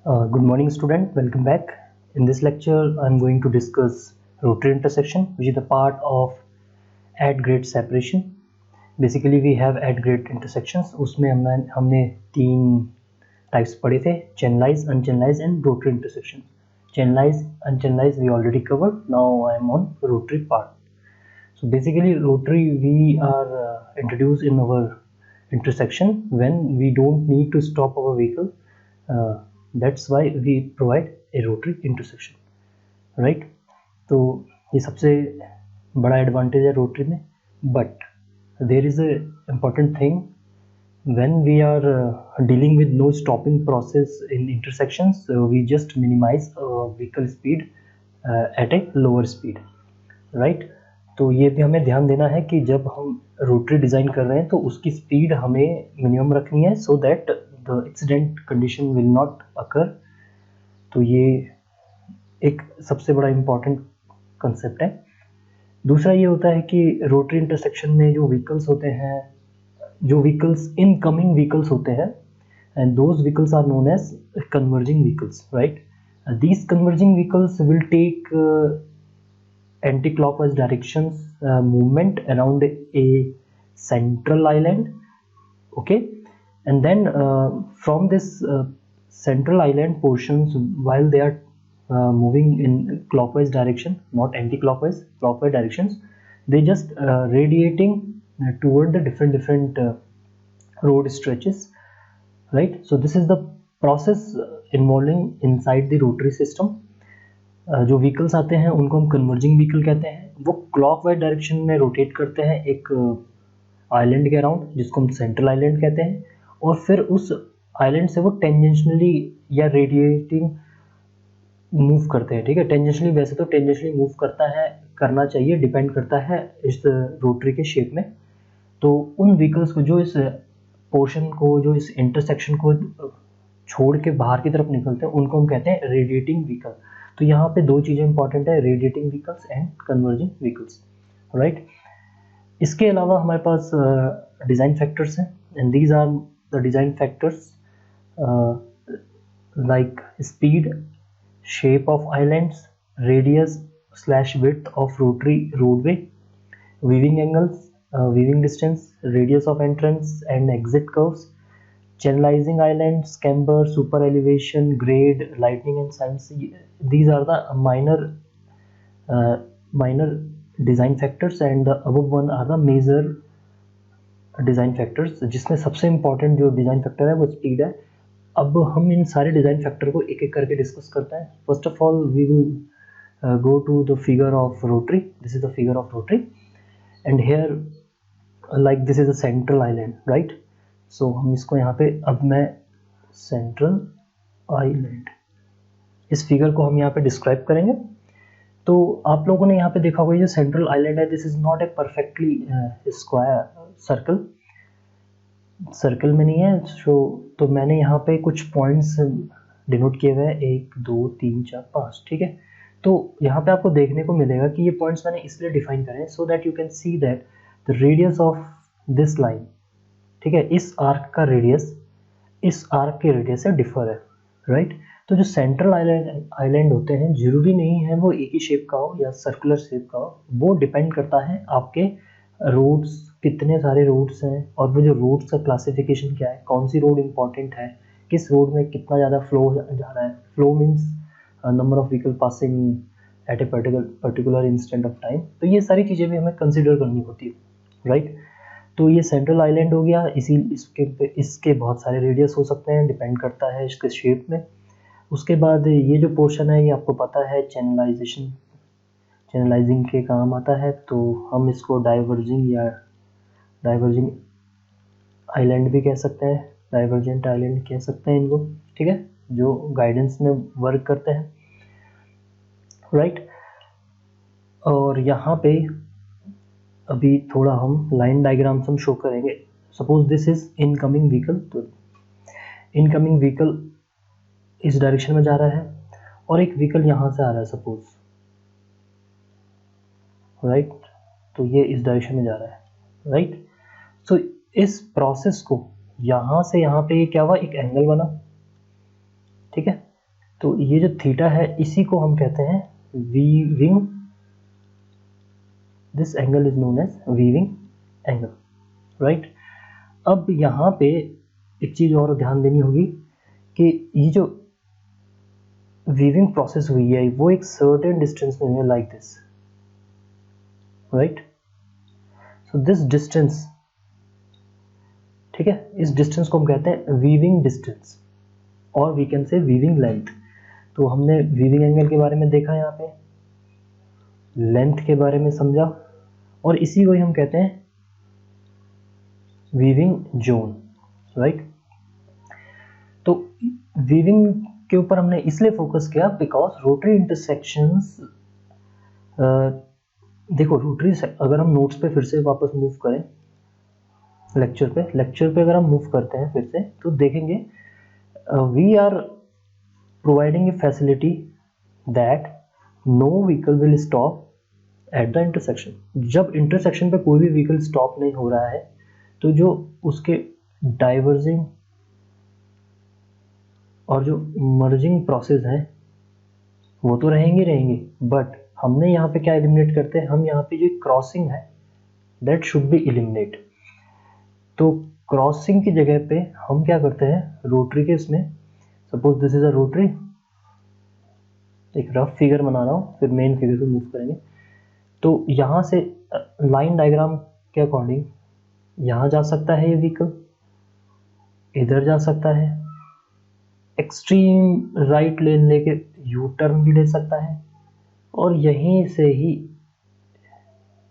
Good morning student, welcome back. In this lecture I'm going to discuss rotary intersection, which is the part of at grade separation. Basically we have at grade intersections. उसमें हमने तीन types पढ़े थे, channelized, unchannelized and rotary intersection. Channelized, unchannelized we already covered. Now I am on rotary part. So basically rotary we are introduced in our intersection when we don't need to stop our vehicle. That's why we provide a rotary intersection, right? तो ये सबसे बड़ा advantage है rotary में. But there is a important thing when we are dealing with no stopping process in intersections. We just minimize vehicle speed at a lower speed, right? तो ये भी हमें ध्यान देना है कि जब हम रोटरी डिज़ाइन कर रहे हैं तो उसकी स्पीड हमें मिनिमम रखनी है so that the accident condition will not occur. तो ये एक सबसे बड़ा इम्पॉर्टेंट कंसेप्ट है. दूसरा ये होता है कि रोटरी इंटरसेक्शन में जो व्हीकल्स होते हैं, जो व्हीकल्स इनकमिंग व्हीकल्स होते हैं, and those vehicles are known as converging vehicles, right? These converging vehicles will take anti-clockwise directions movement around a central island, okay? And then from this central island portions, while they are moving in clockwise direction, not anti-clockwise, clockwise directions, they just radiating toward the different road stretches, right? So this is the process involving inside the rotary system. जो vehicles आते हैं उनको हम converging vehicle कहते हैं. वो clockwise direction में rotate करते हैं एक आइलैंड के अराउंड, जिसको हम सेंट्रल आइलैंड कहते हैं, और फिर उस आइलैंड से वो टेंजेंशनली या रेडिएटिंग मूव करते हैं, ठीक है? टेंजेंशनली, वैसे तो टेंजेंशनली मूव करता है, करना चाहिए, डिपेंड करता है इस रोटरी के शेप में. तो उन व्हीकल्स को जो इस पोर्शन को, जो इस इंटरसेक्शन को छोड़ के बाहर की तरफ निकलते हैं, उनको हम कहते हैं रेडिएटिंग व्हीकल. तो यहाँ पे दो चीज़ें इंपॉर्टेंट है, radiating vehicles and converging vehicles, right? इसके अलावा हमारे पास डिज़ाइन फैक्टर्स हैं, and these are the design factors like speed, shape of islands, radius / width of rotary roadway, weaving angles, weaving distance, radius of entrance and exit curves, channelizing islands, camber, super elevation, grade, lightning and signs. These are the minor design factors, and the above one are the major design factors, जिसमें सबसे important जो design factor है वो speed है. अब हम इन सारे design factor को एक एक करके discuss करते हैं. First of all we will go to the figure of rotary. This is the figure of rotary, and here like this is a central island, right? सो हम इसको यहाँ पे, अब मैं सेंट्रल आइलैंड, इस फिगर को हम यहाँ पे डिस्क्राइब करेंगे. तो आप लोगों ने यहाँ पे देखा होगा, ये जो सेंट्रल आइलैंड है, this is not a perfectly square circle में नहीं है. तो मैंने यहाँ पे कुछ पॉइंट्स डिनोट किए हुए हैं, 1 2 3 4 5, ठीक है? तो यहाँ पे आपको देखने को मिलेगा कि ये पॉइंट्स मैंने इसलिए डिफाइन करे so that you can see that the radius of this line, ठीक है, इस आर्क का रेडियस इस आर्क के रेडियस से डिफर है, राइट? तो जो सेंट्रल आइलैंड होते हैं, जरूरी नहीं है वो एक ही शेप का हो या सर्कुलर शेप का हो, वो डिपेंड करता है आपके रोड्स, कितने सारे रोड्स हैं, और वो जो रोड्स का क्लासिफिकेशन क्या है, कौन सी रोड इंपॉर्टेंट है, किस रोड में कितना ज़्यादा फ्लो जा रहा है. Flow means number of vehicle passing at a particular instant of time. तो ये सारी चीज़ें भी हमें कंसिडर करनी होती है, राइट? तो ये सेंट्रल आइलैंड हो गया. इसके बहुत सारे रेडियस हो सकते हैं, डिपेंड करता है इसके शेप में. उसके बाद ये जो पोर्शन है, ये आपको पता है चैनलाइजिंग के काम आता है. तो हम इसको डाइवर्जिंग आइलैंड भी कह सकते हैं, डाइवर्जेंट आइलैंड कह सकते हैं इनको, ठीक है? जो गाइडेंस में वर्क करते हैं, राइट? और यहाँ पे अभी थोड़ा हम लाइन डायग्राम्स हम शो करेंगे. Suppose this is incoming vehicle. तो इनकमिंग व्हीकल इस डायरेक्शन में जा रहा है और एक व्हीकल यहाँ से आ रहा है सपोज, राइट? तो ये इस डायरेक्शन में जा रहा है, राइट? सो इस प्रोसेस को यहाँ से यहाँ पे क्या हुआ, एक एंगल बना, ठीक है? तो ये जो थीटा है इसी को हम कहते हैं weaving, this angle is known as weaving angle, right. अब यहाँ पे एक चीज और ध्यान देनी होगी कि ये जो वीविंग प्रोसेस हुई है वो एक सर्टेन डिस्टेंस में है, like this, right. So this distance, ठीक है, इस डिस्टेंस को हम कहते हैं वीविंग डिस्टेंस और we can say weaving length. तो हमने वीविंग एंगल के बारे में देखा, यहाँ पे लेंथ के बारे में समझा, और इसी को ही हम कहते हैं वीविंग जोन, राइट। तो वीविंग के ऊपर हमने इसलिए फोकस किया बिकॉज रोटरी इंटरसेक्शंस, देखो रोटरी, अगर हम नोट्स पे फिर से वापस मूव करें, लेक्चर पे अगर हम मूव करते हैं फिर से, तो देखेंगे we are providing a facility that no vehicle will stop at the intersection. जब इंटरसेक्शन पे कोई भी व्हीकल स्टॉप नहीं हो रहा है तो जो उसके डाइवर्जिंग और जो मर्जिंग प्रोसेस है वो तो रहेंगे, बट हमने यहाँ पे क्या एलिमिनेट करते हैं, हम यहाँ पे जो क्रॉसिंग है दैट शुड बी एलिमिनेट। तो क्रॉसिंग की जगह पे हम क्या करते हैं, रोटरी के इसमें, suppose this is a rotary, एक रफ फिगर बना रहा हूँ, फिर मेन फिगर पे मूव करेंगे। तो यहाँ से लाइन डायग्राम के अकॉर्डिंग यहाँ जा सकता है ये व्हीकल, इधर जा सकता है, एक्सट्रीम राइट लेन लेके यू टर्न भी ले सकता है, और यहीं से ही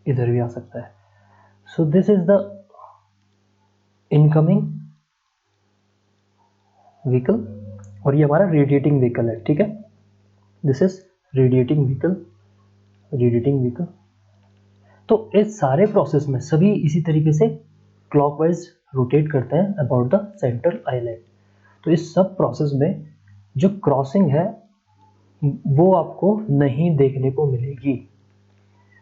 इधर भी आ सकता है। सो this is the incoming vehicle, और ये हमारा रेडिएटिंग व्हीकल है, ठीक है। This is radiating vehicle. तो इस सारे प्रोसेस में सभी इसी तरीके से क्लॉकवाइज रोटेट करते हैं अबाउट द सेंट्रल आइलैंड। तो इस सब प्रोसेस में जो क्रॉसिंग है वो आपको नहीं देखने को मिलेगी।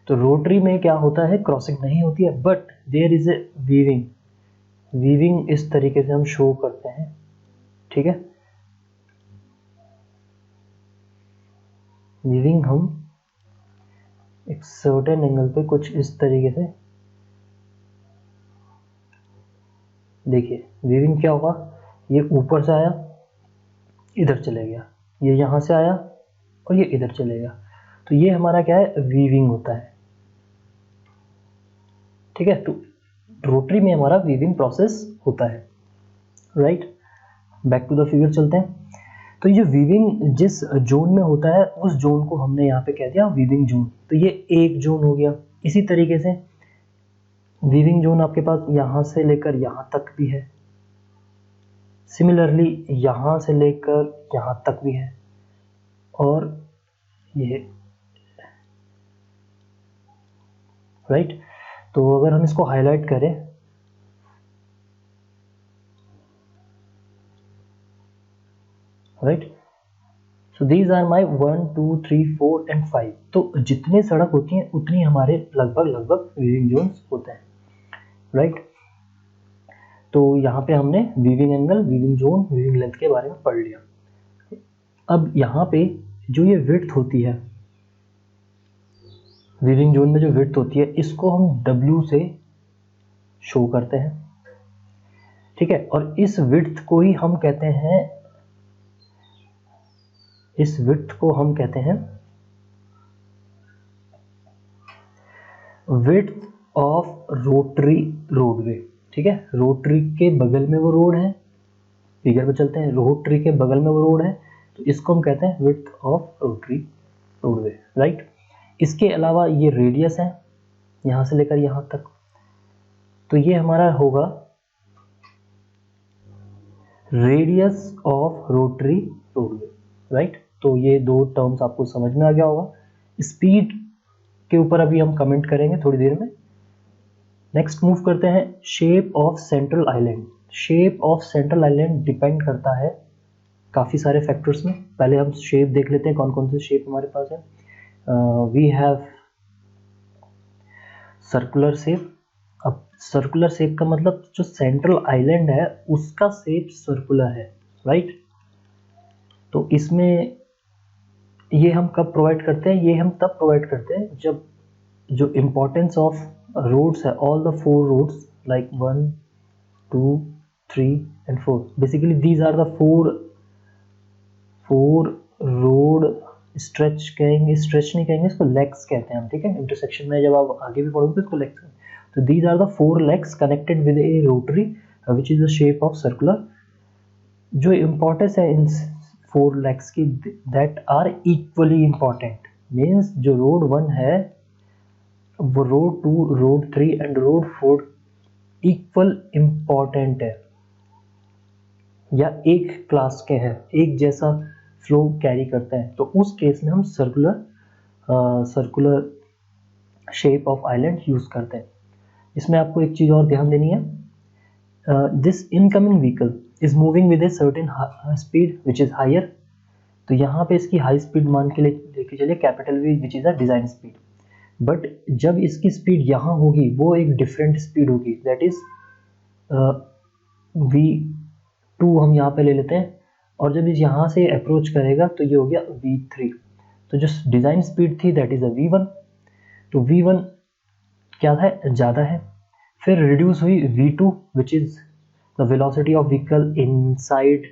तो रोटरी में क्या होता है, क्रॉसिंग नहीं होती है, but there is a weaving इस तरीके से हम शो करते हैं, ठीक है। वीविंग हम एक सर्टेन एंगल पे कुछ इस तरीके से, देखिए वीविंग क्या होगा, ये ऊपर से आया इधर चले गया, ये यहाँ से आया और ये इधर चले गया, तो ये हमारा क्या है, वीविंग होता है, ठीक है। तो रोटरी में हमारा वीविंग प्रोसेस होता है, right. Back to the figure चलते हैं। तो ये वीविंग जिस जोन में होता है उस जोन को हमने यहाँ पे कह दिया वीविंग जोन। तो ये एक जोन हो गया। इसी तरीके से वीविंग जोन आपके पास यहाँ से लेकर यहाँ तक भी है, सिमिलरली यहाँ से लेकर यहाँ तक भी है, और ये, राइट। तो अगर हम इसको हाईलाइट करें, right, so these are my 1 2 3 4 and 5। तो जितने सड़क होती हैं उतनी हमारे लगभग वीविंग जोन्स होते हैं, राइट। तो यहाँ पे हमने weaving angle, weaving zone, weaving length के बारे में पढ़ लिया। अब यहाँ पे जो ये विड्थ होती है, वीविंग जोन में जो विड्थ होती है, इसको हम W से शो करते हैं, ठीक है। और इस विड्थ को ही हम कहते हैं, इस विड्थ को हम कहते हैं विड्थ ऑफ रोटरी रोडवे, ठीक है। रोटरी के बगल में वो रोड है, फिगर पे चलते हैं, रोटरी के बगल में वो रोड है, तो इसको हम कहते हैं width of rotary roadway, right. इसके अलावा ये रेडियस है यहाँ से लेकर यहाँ तक, तो ये हमारा होगा radius of rotary roadway, right. तो ये दो टर्म्स आपको समझ में आ गया होगा। स्पीड के ऊपर अभी हम कमेंट करेंगे थोड़ी देर में। नेक्स्ट मूव करते हैं shape of central island. Shape of central island depend करता है काफ़ी सारे फैक्टर्स में। पहले हम शेप देख लेते हैं, कौन कौन से शेप हमारे पास है। We have circular shape. अब सर्कुलर शेप का मतलब जो सेंट्रल आइलैंड है उसका शेप सर्कुलर है, राइट। तो इसमें ये हम कब प्रोवाइड करते हैं? ये हम तब प्रोवाइड करते हैं जब जो इम्पोर्टेंस ऑफ रोड्स है, all the 4 roads like 1 2 3 and 4, basically these are the 4 road stretch कहेंगे, स्ट्रेच नहीं कहेंगे इसको, लेग्स कहते हैं हम, ठीक है। इंटरसेक्शन में जब आप आगे भी पढ़ोगे तो इसको लेग्स, तो these are the 4 legs connected with a rotary which is the shape of circular. जो इम्पोर्टेंस है इन 4 लेग्स की, that are equally important, means जो रोड 1 है वो road 2, road 3 and road 4 equal important है, या एक क्लास के हैं, एक जैसा फ्लो कैरी करते हैं। तो उस केस में हम circular shape of island use करते हैं। इसमें आपको एक चीज और ध्यान देनी है, this incoming vehicle is moving with a certain speed which is higher. तो यहाँ पे इसकी हाई स्पीड मान के लेके चलिए capital V which is a design speed, but जब इसकी स्पीड यहाँ होगी वो एक डिफरेंट स्पीड होगी, दैट इज v2 हम यहाँ पे ले लेते हैं, और जब इस यहाँ से अप्रोच करेगा तो ये हो गया v3। तो जो डिजाइन स्पीड थी दैट इज अ v1, तो v1 क्या है, ज़्यादा है। फिर रिड्यूस हुई v2 which is the velocity of vehicle inside,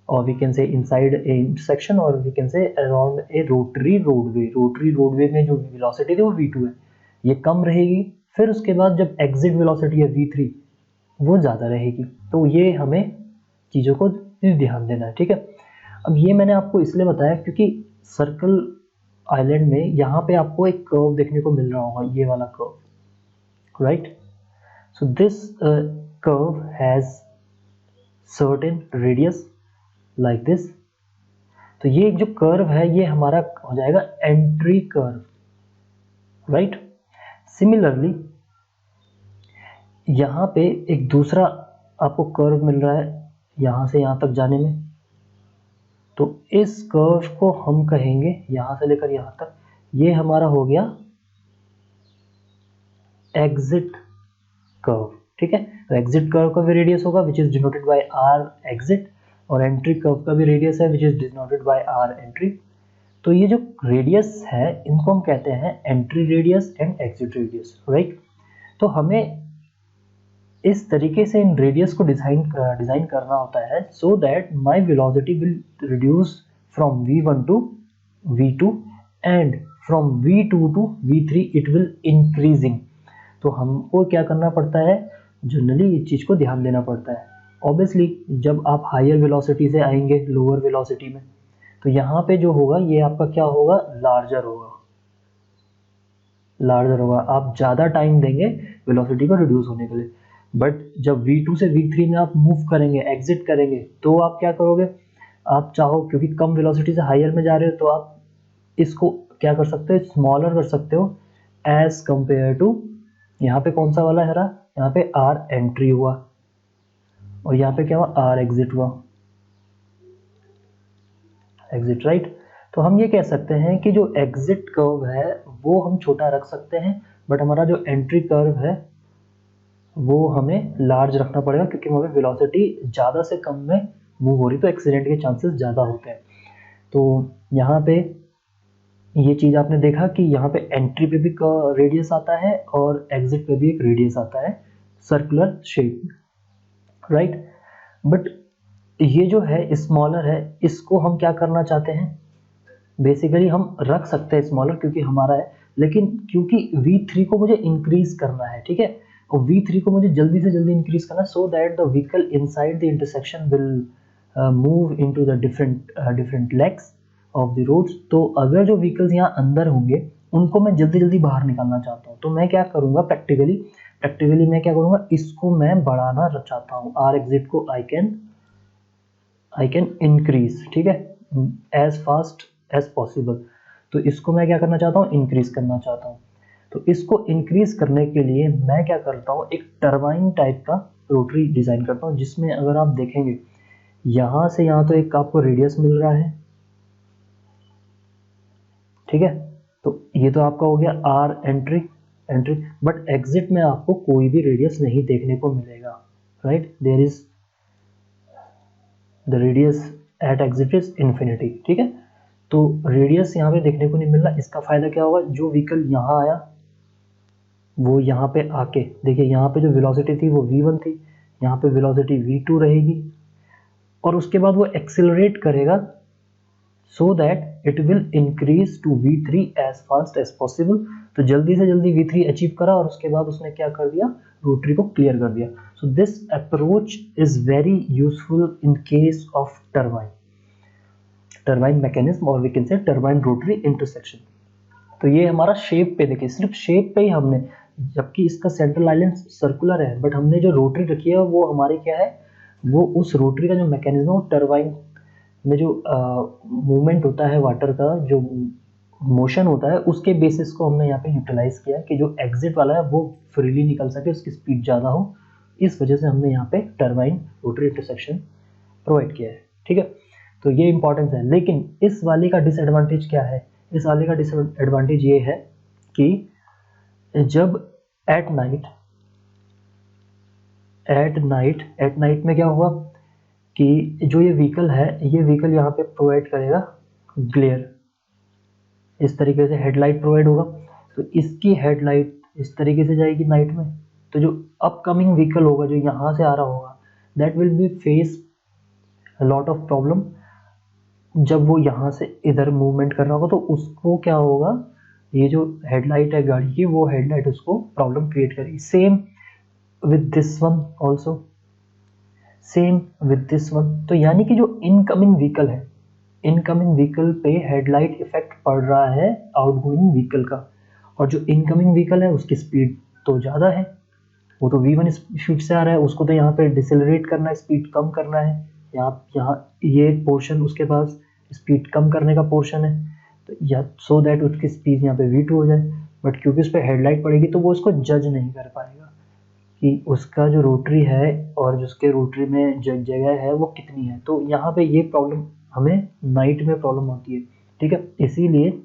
or we can say inside a intersection, or we can say around a rotary roadway। Rotary roadway में जो velocity थी वो v2 है, ये कम रहेगी। फिर उसके बाद जब एग्जिट वेलोसिटी है v3 वो ज़्यादा रहेगी। तो ये हमें चीज़ों को ध्यान देना है, ठीक है। अब ये मैंने आपको इसलिए बताया क्योंकि सर्कल आइलैंड में यहाँ पे आपको एक कर्व देखने को मिल रहा होगा, ये वाला curve, right. So this curve has certain radius like this. तो ये जो कर्व है ये हमारा हो जाएगा एंट्री कर्व, राइट। सिमिलरली यहाँ पे एक दूसरा आपको कर्व मिल रहा है यहाँ से यहाँ तक जाने में, तो इस कर्व को हम कहेंगे यहाँ से लेकर यहाँ तक, ये हमारा हो गया एग्जिट कर्व, ठीक है। तो एग्जिट कर्व का भी रेडियस होगा which is denoted by R exit, और एंट्री कर्व का भी रेडियस है which is denoted by R entry. तो ये जो रेडियस है इनको हम कहते हैं entry radius and exit radius, right. तो हमें इस तरीके से इन रेडियस को डिजाइन करना होता है so that my velocity will reduce from v1 to v2 and from v2 to v3 it will increasing. तो हमको क्या करना पड़ता है, जनरली इस चीज को ध्यान देना पड़ता है। ऑब्वियसली जब आप हायर वेलोसिटी से आएंगे लोअर वेलोसिटी में, तो यहाँ पे जो होगा ये आपका क्या होगा, लार्जर होगा, लार्जर होगा। आप ज़्यादा टाइम देंगे वेलोसिटी को रिड्यूस होने के लिए। बट जब v2 से v3 में आप मूव करेंगे, एग्जिट करेंगे, तो आप क्या करोगे, आप चाहो क्योंकि कम वेलोसिटी से हायर में जा रहे हो तो आप इसको क्या कर सकते हो, स्मॉलर कर सकते हो एज कंपेयर टू, यहाँ पे कौन सा वाला है रहा, यहाँ पे आर एंट्री हुआ और यहाँ पे क्या हुआ, आर एग्जिट हुआ, एग्जिट, राइट। तो हम ये कह सकते हैं कि जो एग्जिट कर्व है वो हम छोटा रख सकते हैं, बट हमारा जो एंट्री कर्व है वो हमें लार्ज रखना पड़ेगा क्योंकि हमें वेलोसिटी ज़्यादा से कम में मूव हो रही, तो एक्सीडेंट के चांसेस ज़्यादा होते हैं। तो यहाँ पे ये चीज़ आपने देखा कि यहाँ पे एंट्री पे भी रेडियस आता है और एग्जिट पे भी एक रेडियस आता है सर्कुलर शेप, राइट। बट ये जो है स्मॉलर है, इसको हम क्या करना चाहते हैं, बेसिकली हम रख सकते हैं स्मॉलर क्योंकि हमारा है, लेकिन क्योंकि v3 को मुझे इंक्रीज करना है, ठीक है, और v3 को मुझे जल्दी से जल्दी इंक्रीज करना है so that the vehicle inside the intersection will move into the different legs of the roads. तो अगर जो व्हीकल्स यहाँ अंदर होंगे उनको मैं जल्दी जल्दी बाहर निकालना चाहता हूँ, तो मैं क्या करूँगा, प्रैक्टिकली मैं क्या करूँगा, इसको मैं बढ़ाना चाहता हूँ, आर एग्जिट को आई कैन इंक्रीज, ठीक है, एज फास्ट एज पॉसिबल। तो इसको मैं क्या करना चाहता हूँ, इंक्रीज करना चाहता हूँ। तो इसको इंक्रीज करने के लिए मैं क्या करता हूँ, एक टरबाइन टाइप का रोटरी डिजाइन करता हूँ, जिसमें अगर आप देखेंगे यहाँ से यहाँ तो एक आपको रेडियस मिल रहा है, ठीक है, तो ये तो आपका हो गया आर एंट्री, बट एग्जिट में आपको कोई भी रेडियस नहीं देखने को मिलेगा, right, there is the radius at exit is infinity, ठीक है। तो रेडियस यहाँ पे देखने को नहीं मिल रहा। इसका फायदा क्या होगा, जो व्हीकल यहाँ आया वो यहाँ पे आके, देखिए यहाँ पे जो वेलोसिटी थी वो v1 थी, यहाँ पे वेलोसिटी v2 रहेगी, और उसके बाद वो एक्सेलरेट करेगा so that it will increase to v3 as fast as possible. तो जल्दी से जल्दी v3 अचीव करा और उसके बाद उसने क्या कर दिया, रोटरी को क्लियर कर दिया। So this approach is very useful in case of turbine mechanism, और we can say turbine rotary intersection. तो ये हमारा शेप पे, देखिए सिर्फ शेप पे ही हमने, जबकि इसका सेंट्रल आइलैंड सर्कुलर है, बट हमने जो रोटरी रखी है वो हमारे क्या है, वो उस रोटरी का जो मैकेनिज्म है, टर्बाइन में जो मूवमेंट होता है वाटर का, जो मोशन होता है, उसके बेसिस को हमने यहाँ पे यूटिलाइज किया कि जो एग्जिट वाला है वो फ्रीली निकल सके, उसकी स्पीड ज़्यादा हो। इस वजह से हमने यहाँ पे टर्बाइन रोटरी इंटरसेक्शन प्रोवाइड किया है। ठीक है, तो ये इंपॉर्टेंस है। लेकिन इस वाले का डिसएडवांटेज क्या है, इस वाले का डिसएडवांटेज ये है कि जब एट नाइट में क्या हुआ कि जो ये व्हीकल है, ये व्हीकल यहाँ पे प्रोवाइड करेगा ग्लेयर, इस तरीके से हेडलाइट प्रोवाइड होगा। तो इसकी हेडलाइट इस तरीके से जाएगी नाइट में, तो जो अपकमिंग व्हीकल होगा जो यहाँ से आ रहा होगा, that will be face lot of problem. जब वो यहाँ से इधर मूवमेंट कर रहा होगा तो उसको क्या होगा, ये जो हेडलाइट है गाड़ी की, वो हेडलाइट उसको प्रॉब्लम क्रिएट करेगी। Same with this one also, same with this one. तो यानी कि जो इनकमिंग व्हीकल है, इनकमिंग व्हीकल पे हेडलाइट इफेक्ट पड़ रहा है आउटगोइंग व्हीकल का, और जो इनकमिंग व्हीकल है उसकी स्पीड तो ज़्यादा है, वो तो v1 स्पीड से आ रहा है, उसको तो यहाँ पे डिसेलरेट करना है, स्पीड कम करना है। यहाँ ये पोर्शन उसके पास स्पीड कम करने का पोर्शन है, तो या सो दैट उसकी स्पीड यहाँ पे v2 हो जाए। बट क्योंकि उस पर हेडलाइट पड़ेगी तो वो उसको जज नहीं कर पाएगा कि उसका जो रोटरी है और जिसके रोटरी में जगह है वो कितनी है। तो यहाँ पे ये प्रॉब्लम हमें नाइट में प्रॉब्लम होती है। ठीक है, इसीलिए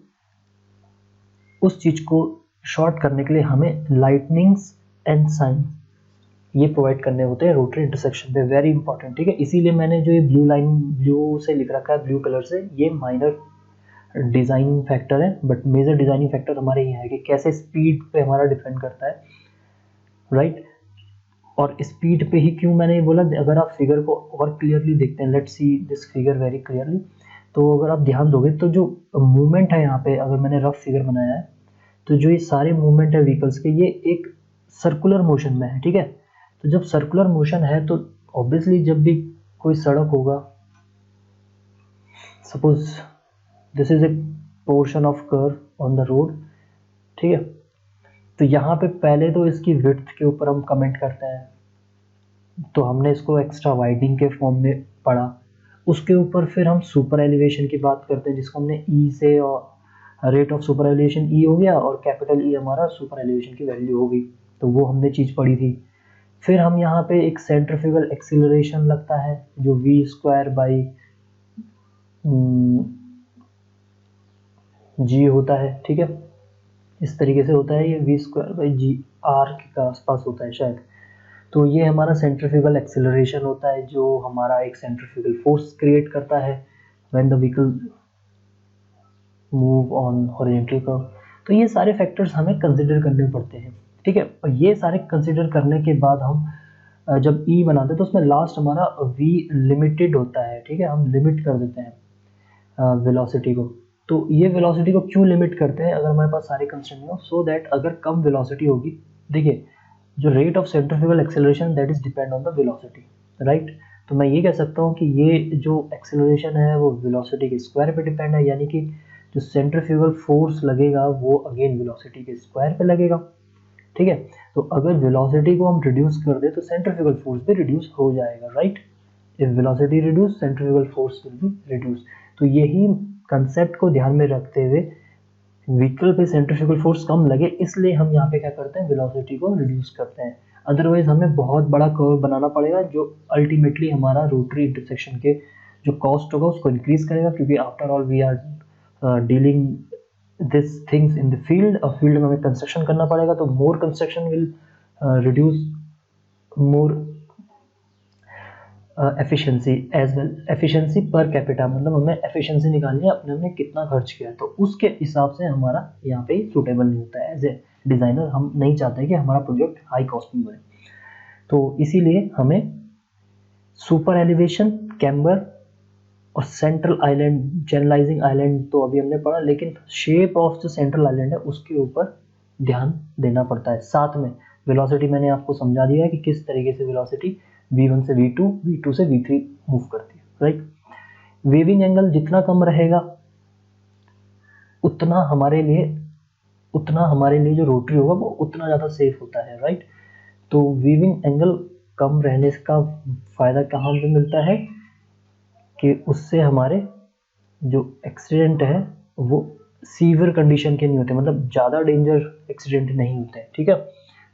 उस चीज़ को शॉर्ट करने के लिए हमें लाइटनिंग्स एंड साइन ये प्रोवाइड करने होते हैं रोटरी इंटरसेक्शन पे, वेरी इंपॉर्टेंट। ठीक है, इसीलिए मैंने जो ये ब्लू लाइन, ब्लू से लिख रखा है, ब्लू कलर से, ये माइनर डिज़ाइनिंग फैक्टर है, बट मेजर डिज़ाइनिंग फैक्टर हमारे ये है कि कैसे स्पीड पे हमारा डिपेंड करता है, राइट। और स्पीड पे ही क्यों मैंने ये बोला, अगर आप फिगर को और क्लियरली देखते हैं, let's see this figure very clearly, तो अगर आप ध्यान दोगे तो जो मूवमेंट है यहाँ पे, अगर मैंने रफ फिगर बनाया है, तो जो ये सारे मूवमेंट है व्हीकल्स के, ये एक सर्कुलर मोशन में है। ठीक है, तो जब सर्कुलर मोशन है तो ऑब्वियसली जब भी कोई सड़क होगा, suppose this is a portion of curve on the road, ठीक है, तो यहाँ पे पहले तो इसकी विड्थ के ऊपर हम कमेंट करते हैं, तो हमने इसको एक्स्ट्रा वाइडनिंग के फॉर्म में पढ़ा। उसके ऊपर फिर हम सुपर एलिवेशन की बात करते हैं, जिसको हमने ई से, और रेट ऑफ सुपर एलिवेशन ई हो गया, और कैपिटल ई हमारा सुपर एलिवेशन की वैल्यू हो गई, तो वो हमने चीज़ पढ़ी थी। फिर हम यहाँ पे एक सेंट्रीफ्यूगल एक्सीलरेशन लगता है जो v स्क्वायर बाई g होता है। ठीक है, इस तरीके से होता है, ये v square by g R के आसपास होता है शायद। तो ये हमारा सेंट्रीफ्यूगल एक्सीलरेशन होता है, जो हमारा एक सेंट्रीफ्यूगल फोर्स क्रिएट करता है when the vehicle move on horizontal curve. तो ये सारे फैक्टर्स हमें कंसिडर करने पड़ते हैं। ठीक है, और ये सारे कंसिडर करने के बाद हम जब ई बनाते हैं तो उसमें लास्ट हमारा v लिमिटेड होता है। ठीक है, हम लिमिट कर देते हैं वेलोसिटी को। तो ये वेलोसिटी को क्यों लिमिट करते हैं, अगर हमारे पास सारे कंस्ट्रेंट हो, सो दैट अगर कम वेलोसिटी होगी, देखिए जो rate of centrifugal acceleration that is depend on the velocity, right. तो मैं ये कह सकता हूँ कि ये जो एक्सेलरेशन है वो वेलोसिटी के स्क्वायर पे डिपेंड है, यानी कि जो सेंट्रीफ्यूगल फोर्स लगेगा वो अगेन वेलोसिटी के स्क्वायर पे लगेगा। ठीक है, तो अगर वेलोसिटी को हम रिड्यूस कर दे तो सेंट्रीफ्यूगल फोर्स भी रिड्यूस हो जाएगा, right. If velocity reduce, centrifugal force will be reduce. तो यही कंसेप्ट को ध्यान में रखते हुए व्हीकल पे सेंट्रीफ्यूगल फोर्स कम लगे, इसलिए हम यहाँ पे क्या करते हैं, वेलोसिटी को रिड्यूस करते हैं। अदरवाइज हमें बहुत बड़ा कर्व बनाना पड़ेगा जो अल्टीमेटली हमारा रोटरी इंटरसेक्शन के जो कॉस्ट होगा उसको इंक्रीज करेगा, क्योंकि after all we are dealing this things in the field, और फील्ड में हमें कंस्ट्रक्शन करना पड़ेगा, तो more construction will reduce more efficiency as well, efficiency per capita, मतलब हमें एफिशिएंसी निकालनी है अपने, हमने कितना खर्च किया है, तो उसके हिसाब से हमारा यहाँ पे सूटेबल नहीं होता है। एज ए डिज़ाइनर हम नहीं चाहते कि हमारा प्रोजेक्ट हाई कॉस्ट में बने, तो इसीलिए हमें सुपर एलिवेशन, कैम्बर और सेंट्रल आइलैंड, चैनलाइजिंग आइलैंड तो अभी हमने पढ़ा, लेकिन शेप ऑफ जो सेंट्रल आइलैंड है उसके ऊपर ध्यान देना पड़ता है। साथ में वेलोसिटी मैंने आपको समझा दिया है कि किस तरीके से वेलोसिटी v1 से v2, v2 से v3 मूव करती है, राइट। वेविंग एंगल जितना कम रहेगा उतना हमारे लिए जो रोटरी होगा वो उतना ज़्यादा सेफ होता है, राइट। तो वीविंग एंगल कम रहने का फ़ायदा कहाँ पे मिलता है कि उससे हमारे जो एक्सीडेंट है वो सीवियर कंडीशन के नहीं होते, मतलब ज़्यादा डेंजर एक्सीडेंट नहीं होते हैं, ठीक है।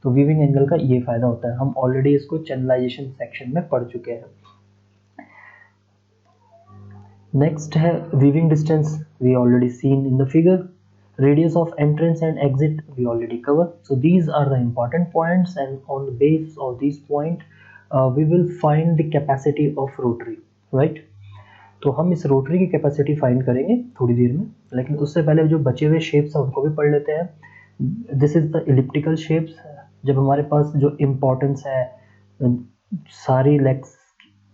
तो वीविंग एंगल का ये फ़ायदा होता है, हम ऑलरेडी इसको चैनलाइजेशन सेक्शन में पढ़ चुके हैं। नेक्स्ट है weaving distance, we already seen in the figure. Radius of entrance and exit we already covered. So these are the important points, and on the base of these point we will find the capacity of rotary, right। तो हम इस rotary की capacity find करेंगे थोड़ी देर में, लेकिन उससे पहले जो बचे हुए शेप्स हैं उनको भी पढ़ लेते हैं। This is the elliptical shapes. जब हमारे पास जो इम्पोर्टेंस है सारी लेग्स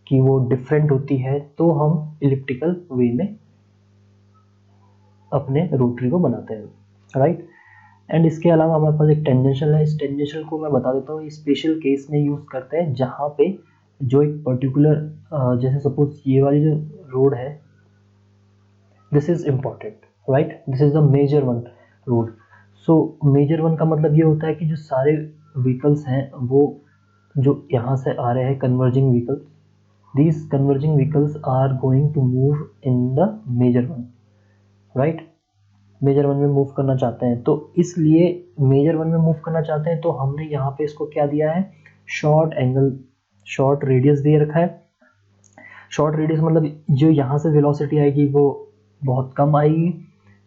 की वो डिफरेंट होती है, तो हम इलिप्टिकल वे में अपने रोटरी को बनाते हैं, राइट। एंड इसके अलावा हमारे पास एक टेंजेंशियल है। इस टेंजेंशियल को मैं बता देता हूँ, स्पेशल केस में यूज़ करते हैं जहाँ पे जो एक पर्टिकुलर जैसे सपोज ये वाली जो रोड है, this is important, right, this is the major one road. So major one का मतलब ये होता है कि जो सारे व्हीकल्स हैं वो जो यहाँ से आ रहे हैं converging vehicles, these converging vehicles are going to move in the major one, right. Major one में मूव करना चाहते हैं, तो इसलिए मेजर वन में मूव करना चाहते हैं तो हमने यहाँ पे इसको क्या दिया है, शॉर्ट एंगल, शॉर्ट रेडियस दे रखा है। शॉर्ट रेडियस मतलब जो यहाँ से वेलोसिटी आएगी वो बहुत कम आएगी,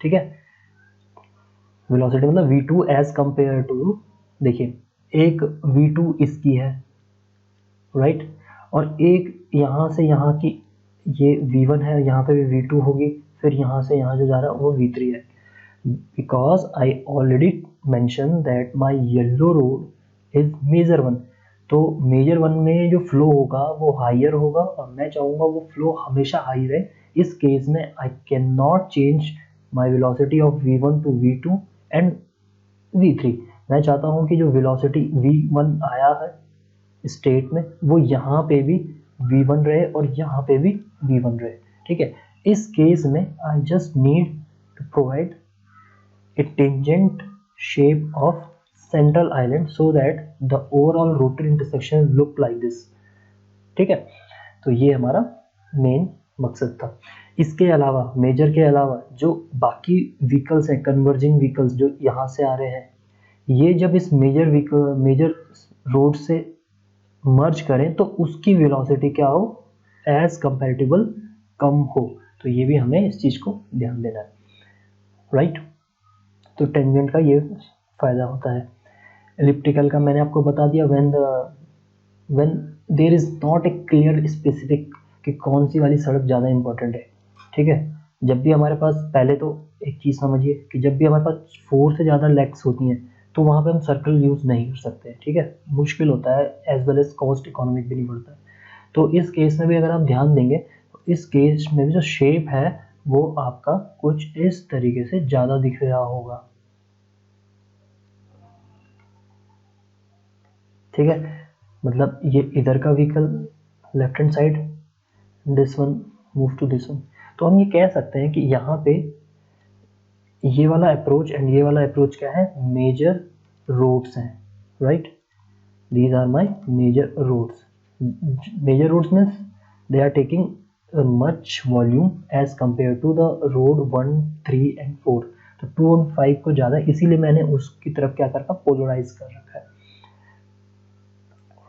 ठीक है। वेलोसिटी मतलब v2 एज कंपेयर टू, देखिए एक v2 इसकी है, राइट, और एक यहाँ से यहाँ की ये v1 है, यहाँ पे भी v2 होगी, फिर यहाँ से यहाँ जो जा रहा है वो v3 है। Because I already mentioned that my yellow road is major one, तो मेजर वन में जो फ्लो होगा वो हायर होगा और मैं चाहूँगा वो फ्लो हमेशा हाई रहे। इस केस में I can not change my velocity of v1 to v2 and v3। मैं चाहता हूँ कि जो वेलोसिटी v1 आया है स्टेट में वो यहाँ पे भी v1 रहे और यहाँ पे भी v1 रहे, ठीक है। इस केस में I just need to provide a tangent shape of central island so that the overall rotary intersection look like this, ठीक है। तो ये हमारा मेन मकसद था। इसके अलावा मेजर के अलावा जो बाकी व्हीकल्स हैं, कन्वर्जिंग व्हीकल्स जो यहाँ से आ रहे हैं, ये जब इस मेजर रोड से मर्ज करें तो उसकी वेलोसिटी क्या हो, एज कंपैरेटिबल कम हो। तो ये भी हमें इस चीज़ को ध्यान देना है, राइट। तो टेंजेंट का ये फ़ायदा होता है। एलिप्टिकल का मैंने आपको बता दिया, when there is not a clear specific कि कौन सी वाली सड़क ज़्यादा इंपॉर्टेंट है, ठीक है। जब भी हमारे पास, पहले तो एक चीज़ समझिए कि जब भी हमारे पास 4 से ज़्यादा लेग्स होती हैं तो वहाँ पे हम सर्कल यूज़ नहीं कर सकते, ठीक है, मुश्किल होता है, as well as cost economic भी नहीं बढ़ता है। तो इस केस में भी अगर आप ध्यान देंगे तो इस केस में भी जो शेप है वो आपका कुछ इस तरीके से ज़्यादा दिख रहा होगा, ठीक है। मतलब ये इधर का vehicle left hand side, this one move to this one, तो हम ये कह सकते हैं कि यहाँ पे ये वाला अप्रोच एंड ये वाला अप्रोच क्या है, मेजर रोड्स हैं, right. These are my major roads. Major roads means they are taking much volume as compare to the road 1, 3 and 4। तो 2 और 5 को ज़्यादा, इसीलिए मैंने उसकी तरफ क्या कर रखा, पोलराइज कर रखा है,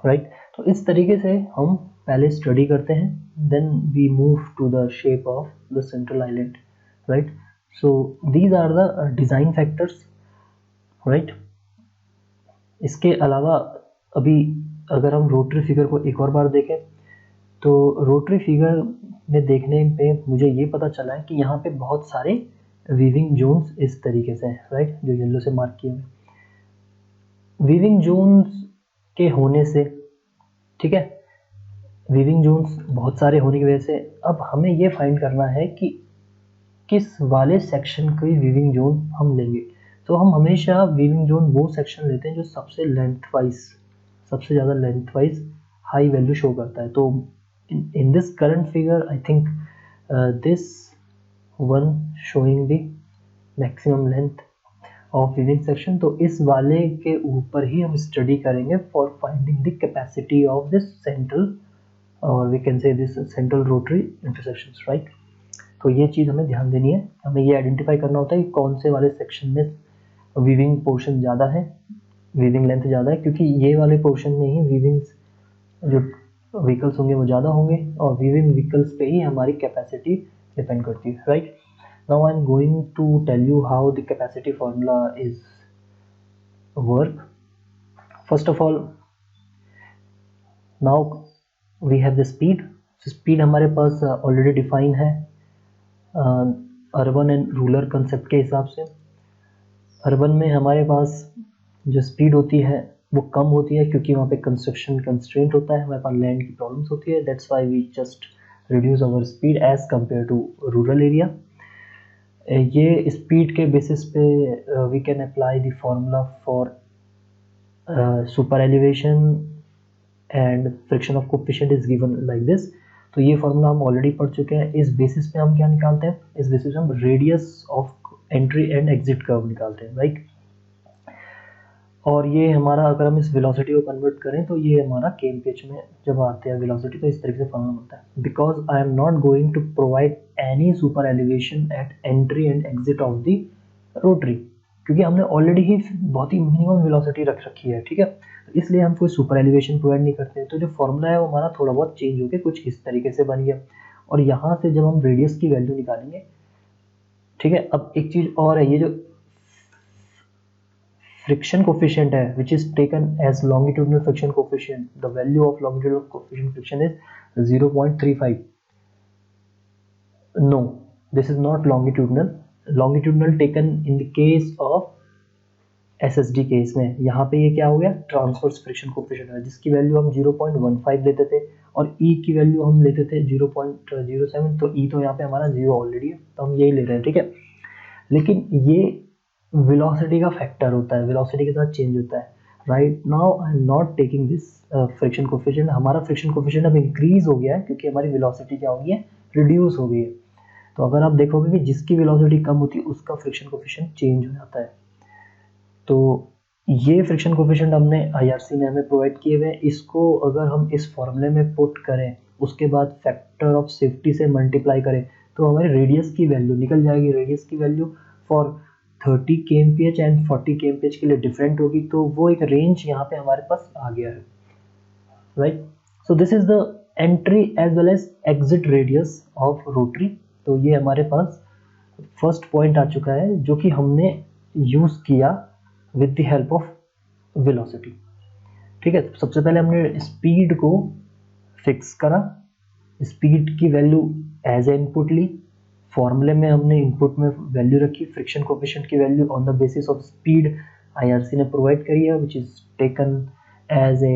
राइट। तो इस तरीके से हम पहले स्टडी करते हैं, then we move to the shape of the central island, right. So these are the design factors, right. इसके अलावा अभी अगर हम रोटरी फिगर को एक और बार देखें तो रोटरी फिगर में देखने पे मुझे ये पता चला है कि यहाँ पे बहुत सारे वीविंग जोन्स इस तरीके से हैं, राइट, जो येलो से मार्क किए हुए। वीविंग जोन्स के होने से, ठीक है, वीविंग जोन्स बहुत सारे होने की वजह से अब हमें ये फाइंड करना है कि किस वाले सेक्शन की वीविंग जोन हम लेंगे। तो हम हमेशा वीविंग जोन वो सेक्शन लेते हैं जो सबसे सबसे ज़्यादा लेंथवाइज हाई वैल्यू शो करता है। तो in this current figure I think this one showing the maximum length of weaving section, तो इस वाले के ऊपर ही हम स्टडी करेंगे for finding the capacity of this central, और we can say this central rotary intersections, right. तो ये चीज़ हमें ध्यान देनी है, हमें ये आइडेंटिफाई करना होता है कि कौन से वाले सेक्शन में वीविंग पोर्शन ज़्यादा है, वीविंग लेंथ ज़्यादा है, क्योंकि ये वाले पोर्शन में ही वीविंग जो व्हीकल्स होंगे वो ज़्यादा होंगे, और वीविंग व्हीकल्स पे ही हमारी कैपेसिटी डिपेंड करती है, right. Now I am going to tell you how the capacity formula is work. First of all, now we have the speed. Speed हमारे पास ऑलरेडी डिफाइन है अर्बन एंड रूरल कंसेप्ट के हिसाब से। Urban में हमारे पास जो स्पीड होती है वो कम होती है, क्योंकि वहाँ पे कंस्ट्रक्शन कंस्ट्रेंट होता है, हमारे पास लैंड की प्रॉब्लम्स होती है, that's why we just reduce our speed as compare to rural area. ये स्पीड के बेसिस पे we can apply the formula for super elevation and friction of coefficient is given like this. तो ये formula हम already पढ़ चुके हैं। इस बेसिस पे हम क्या निकालते हैं, इस बेसिस पे हम radius of entry and exit curve निकालते हैं, राइट। और ये हमारा, अगर हम इस वेलोसिटी को कन्वर्ट करें तो ये हमारा kmph में जब आते हैं वेलोसिटी, तो इस तरीके से फॉर्मूला बनता है। Because I am not going to provide any super elevation at entry and exit of the rotary, क्योंकि हमने ऑलरेडी ही बहुत ही मिनिमम वेलोसिटी रख रखी है, ठीक है, तो इसलिए हम कोई सुपर एलिवेशन प्रोवाइड नहीं करते हैं। तो जो फॉर्मूला है वो हमारा थोड़ा बहुत चेंज होकर कुछ इस तरीके से बन गया। और यहाँ से जब हम रेडियस की वैल्यू निकालेंगे, ठीक है, अब एक चीज़ और है, ये जो फ्रिक्शन कोफिशिएंट है which is taken as longitudinal friction coefficient, the value of longitudinal coefficient friction is 0.35। No, this is not longitudinal. Longitudinal taken in the case of SSD case में, यहाँ पे ये क्या हो गया, ट्रांसवर्स फ्रिक्शन कोफिशिएंट है, जिसकी वैल्यू हम 0.15 लेते थे और ई की वैल्यू हम लेते थे 0.07। तो ई तो यहाँ पे हमारा 0 ऑलरेडी है, तो हम यही ले रहे हैं, ठीक है। लेकिन ये वेलोसिटी का फैक्टर होता है, वेलोसिटी के साथ चेंज होता है, right. Now I am not taking this friction coefficient. हमारा फ्रिक्शन कोफिशिएंट अब इंक्रीज हो गया है, क्योंकि हमारी वेलोसिटी क्या हो गई है, रिड्यूस हो गई है। तो अगर आप देखोगे कि जिसकी वेलोसिटी कम होती है उसका फ्रिक्शन कोफिशिएंट चेंज हो जाता है। तो ये फ्रिक्शन कोफिशिएंट हमने आईआरसी में हमें प्रोवाइड किए हुए हैं। इसको अगर हम इस फॉर्मूले में पुट करें, उसके बाद फैक्टर ऑफ सेफ्टी से मल्टीप्लाई करें, तो हमारी रेडियस की वैल्यू निकल जाएगी। रेडियस की value for 30 kmph and 40 kmph के लिए डिफरेंट होगी, तो वो एक रेंज यहाँ पे हमारे पास आ गया है, right. So this is the entry as well as exit radius of rotary. तो ये हमारे पास फर्स्ट पॉइंट आ चुका है जो कि हमने यूज किया with the help of velocity, ठीक है। सबसे पहले हमने स्पीड को फिक्स करा, स्पीड की वैल्यू एज ए इनपुट ली, फॉर्मूले में हमने इनपुट में वैल्यू रखी, फ्रिक्शन कोफिशिएंट की value on the basis of speed IRC ने प्रोवाइड करी है, which is taken as a